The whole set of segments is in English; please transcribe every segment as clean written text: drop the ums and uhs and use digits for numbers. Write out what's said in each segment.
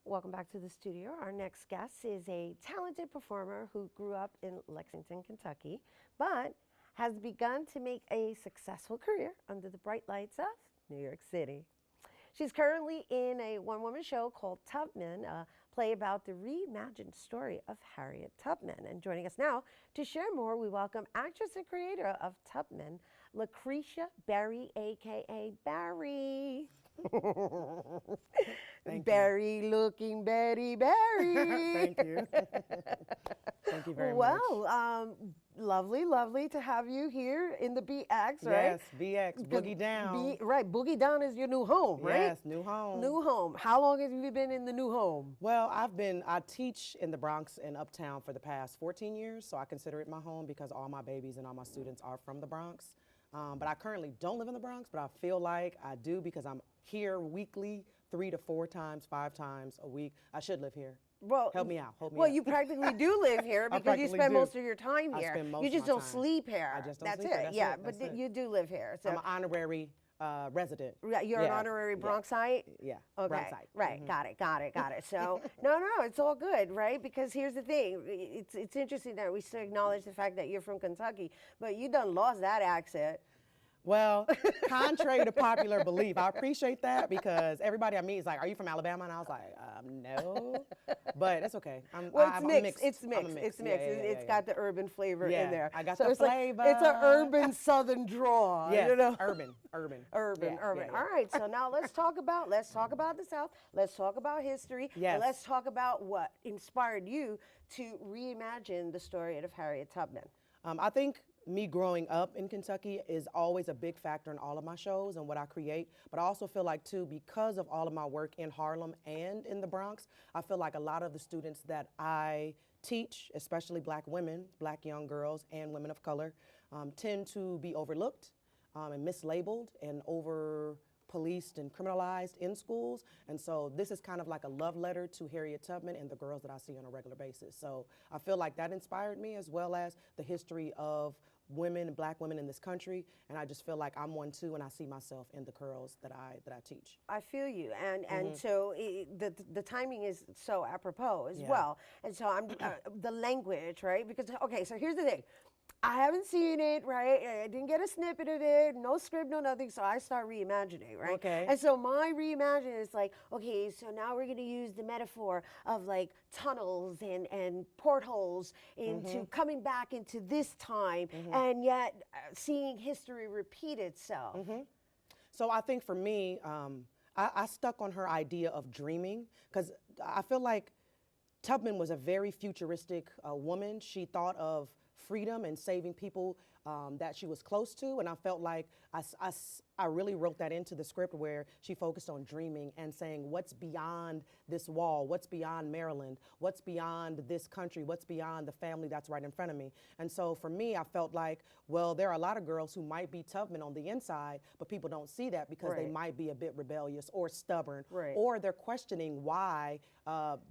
Welcome back to the studio. Our next guest is a talented performer who grew up in Lexington, Kentucky, but has begun to make a successful career under the bright lights of New York City. She's currently in a one-woman show called Tubman, a play about the reimagined story of Harriet Tubman. And joining us now to share more, we welcome actress and creator of Tubman, Lacresha Berry, a.k.a. Barry. Berry looking Betty Berry. Thank you. Thank you very much. Well, lovely to have you here in the BX, right? Yes, BX, Boogie Down. Right, Boogie Down is your new home, right? Yes, new home. New home. How long have you been in the new home? Well, I teach in the Bronx and Uptown for the past 14 years, so I consider it my home because all my babies and all my students are from the Bronx. But I currently don't live in the Bronx, but I feel like I do because I'm here weekly, 3 to 4 times, 5 times a week. I should live here. Well, help me out. Hold me well, up. you practically do live here because you spend most of your time here. I spend most you just of my don't time. sleep here. I just don't That's sleep it. here. That's yeah, it. but That's it. you do live here. So I'm an honorary resident. You're an honorary Bronxite? Yeah. Okay. Bronxite. Right. Mm-hmm. Got it. So no, it's all good, right? Because here's the thing. It's interesting that we still acknowledge the fact that you're from Kentucky, but you done lost that accent. Well, contrary to popular belief, I appreciate that because everybody I meet is like, "Are you from Alabama?" And I was like, "No," but it's okay. It's mixed. It's mixed. It's got the urban flavor in there. I got so the flavor. It's an urban Southern draw. Yes, you know? urban. Yeah. All right. So now let's talk about the South. Let's talk about history. Yes. And let's talk about what inspired you to reimagine the story of Harriet Tubman. I think me growing up in Kentucky is always a big factor in all of my shows and what I create. But I also feel like, too, because of all of my work in Harlem and in the Bronx, I feel like a lot of the students that I teach, especially black women, black young girls, and women of color, tend to be overlooked and mislabeled and policed and criminalized in schools. And so this is kind of like a love letter to Harriet Tubman and the girls that I see on a regular basis. So I feel like that inspired me, as well as the history of women and black women in this country. And I just feel like I'm one too, and I see myself in the girls that I teach. I feel you, and so the timing is so apropos as well. And so I'm the language, right? Because okay, so here's the thing. I haven't seen it, right? I didn't get a snippet of it, no script, no nothing, so I start reimagining, right? Okay. And so my reimagining is like, okay, so now we're going to use the metaphor of like tunnels and portholes into coming back into this time, and yet seeing history repeat itself. So I think for me, I stuck on her idea of dreaming because I feel like Tubman was a very futuristic woman. She thought of freedom and saving people that she was close to, and I felt like I really wrote that into the script where she focused on dreaming and saying what's beyond this wall, what's beyond Maryland, what's beyond this country, what's beyond the family that's right in front of me. And so for me, I felt like, well, there are a lot of girls who might be Tubman on the inside, but people don't see that because they might be a bit rebellious or stubborn, or they're questioning why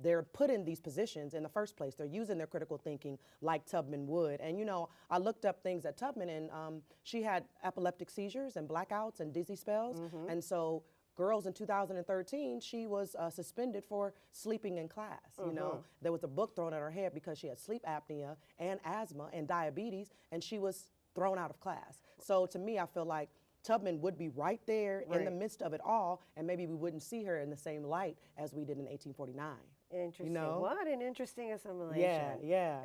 they're put in these positions in the first place. They're using their critical thinking like Tubman would. And you know, I looked up things at Tubman, and she had epileptic seizures and blackouts and dizzy spells. And so girls in 2013, she was suspended for sleeping in class. You know, there was a book thrown at her head because she had sleep apnea and asthma and diabetes, and she was thrown out of class. So to me, I feel like Tubman would be right there in the midst of it all, and maybe we wouldn't see her in the same light as we did in 1849. Interesting. You know? What an interesting assimilation. Yeah.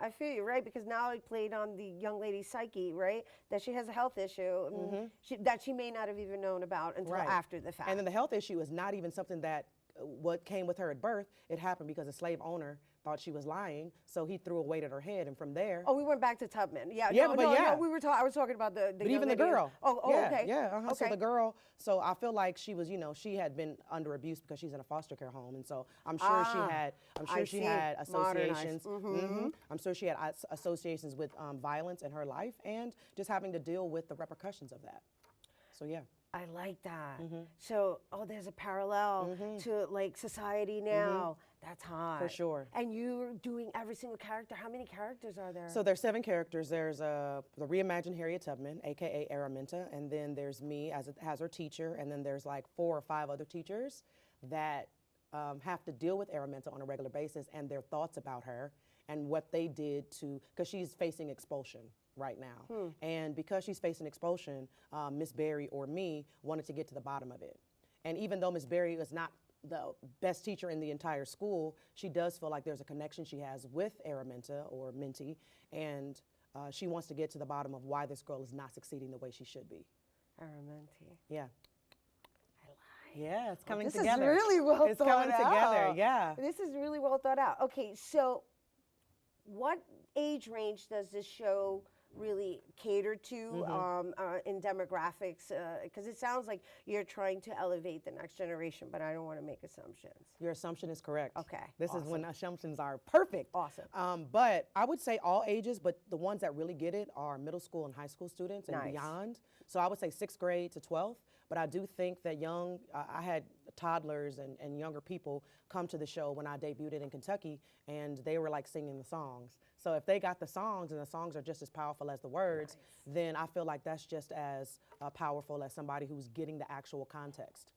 I feel you, right? Because now it played on the young lady's psyche, right? That she has a health issue that she may not have even known about until after the fact. And then the health issue is not even something that what came with her at birth. It happened because a slave owner thought she was lying, so he threw a weight at her head, and from there. Oh, we went back to Tubman. Yeah, no, we were I was talking about the but young even the lady. girl. Okay. Okay. So the girl. So I feel like she was, you know, she had been under abuse because she's in a foster care home, and so I'm sure she had associations. I'm sure she had associations with violence in her life, and just having to deal with the repercussions of that. So yeah. I like that. So, there's a parallel to like society now. That's hot. For sure. And you're doing every single character. How many characters are there? So there's 7 characters. There's the reimagined Harriet Tubman, AKA Araminta, and then there's me as her teacher, and then there's like 4 or 5 other teachers that have to deal with Araminta on a regular basis and their thoughts about her and what they did to, because she's facing expulsion right now. And because she's facing expulsion, Miss Berry or me wanted to get to the bottom of it. And even though Miss Berry is not the best teacher in the entire school, she does feel like there's a connection she has with Araminta or Minty, and she wants to get to the bottom of why this girl is not succeeding the way she should be. Araminta. Yeah. I like. Yeah, it's coming This together. is really well It's thought coming together, out. yeah. This is really well thought out. Okay, so what age range does this show really cater to in demographics? Because it sounds like you're trying to elevate the next generation, but I don't want to make assumptions. Your assumption is correct. Okay, This is when assumptions are perfect. Awesome. But I would say all ages, but the ones that really get it are middle school and high school students and Nice. beyond. So I would say 6th grade to 12th. But I do think that I had toddlers and younger people come to the show when I debuted it in Kentucky, and they were like singing the songs. So if they got the songs and the songs are just as powerful as the words, then I feel like that's just as powerful as somebody who's getting the actual context.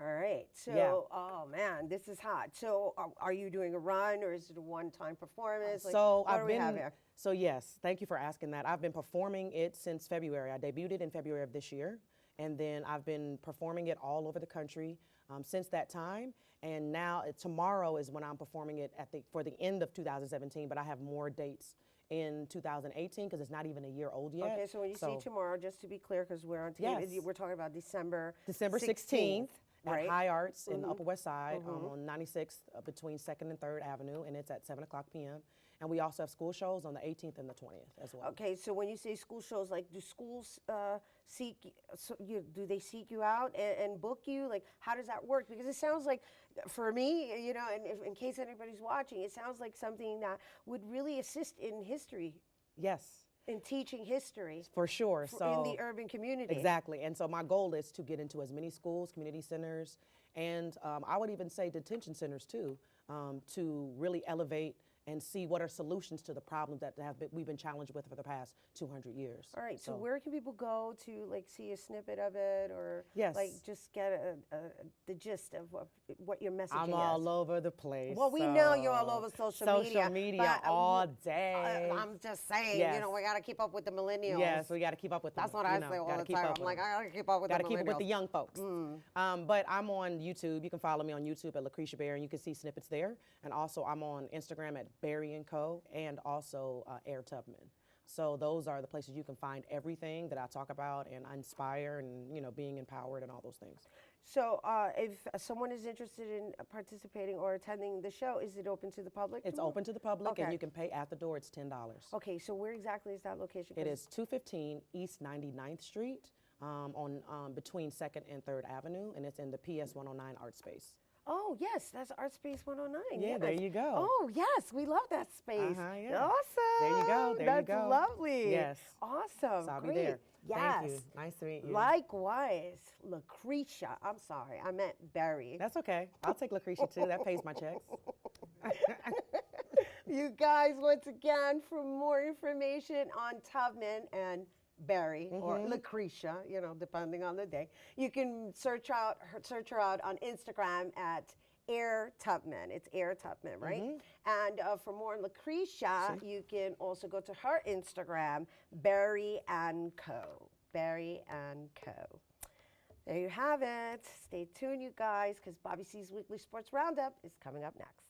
All right. So, Yeah. oh man, this is hot. So, are you doing a run or is it a one-time performance? Like, So what do we have here? So yes, thank you for asking that. I've been performing it since February. I debuted it in February of this year, and then I've been performing it all over the country since that time. And now tomorrow is when I'm performing it for the end of 2017. But I have more dates in 2018 because it's not even a year old yet. Okay, so when you say tomorrow, just to be clear, because we're on tape, Yes. we're talking about December 16th. right? At High Arts in the Upper West Side on 96th between 2nd and 3rd Avenue, and it's at 7 o'clock p.m. And we also have school shows on the 18th and the 20th as well. Okay, so when you say school shows, like, do schools do they seek you out and book you? Like, how does that work? Because it sounds like, for me, you know, and in case anybody's watching, it sounds like something that would really assist in history. Yes. In teaching history. For sure. In the urban community. Exactly. And so my goal is to get into as many schools, community centers, and I would even say detention centers too, to really elevate and see what are solutions to the problems that we've been challenged with for the past 200 years. All right, so where can people go to like see a snippet of it or Yes. like just get the gist of what your messaging I'm is? all over the place. Well, we know you're all over social media. Social media but, all day. I'm just saying, Yes. you know, we got to keep up with the millennials. Yes, we got to keep up with them. That's what I say all the time. I'm like, I got to keep up with Got the to keep millennials. it with the young folks. But I'm on YouTube. You can follow me on YouTube at Lacresha Berry, and you can see snippets there. And also, I'm on Instagram at Berry & Co. and also Harriet Tubman. So those are the places you can find everything that I talk about and inspire and, you know, being empowered and all those things. So if someone is interested in participating or attending the show, is it open to the public? It's open to the public, and Okay. you can pay at the door. It's $10. Okay, so where exactly is that location? It is 215 East 99th Street between 2nd and 3rd Avenue, and it's in the PS 109 Art Space. Oh, yes, that's Art Space 109. Yeah, yes. there you go. Oh, yes, we love that space. Yeah. Awesome. There you go, there you That's go. lovely. Yes. Awesome. So I'll Great. be there. Yes. Thank you. Nice to meet you. Likewise, Lacresha. I'm sorry, I meant Berry. That's okay. I'll take Lacresha too. That pays my checks. You guys, once again, for more information on Tubman and Berry or Lacresha, you know, depending on the day, you can search her out on Instagram at Air Tubman. It's Air Tubman, right? And for more on Lacresha, you can also go to her Instagram, Berry & Co. Berry & Co. There you have it. Stay tuned, you guys, because Bobby C's Weekly Sports Roundup is coming up next.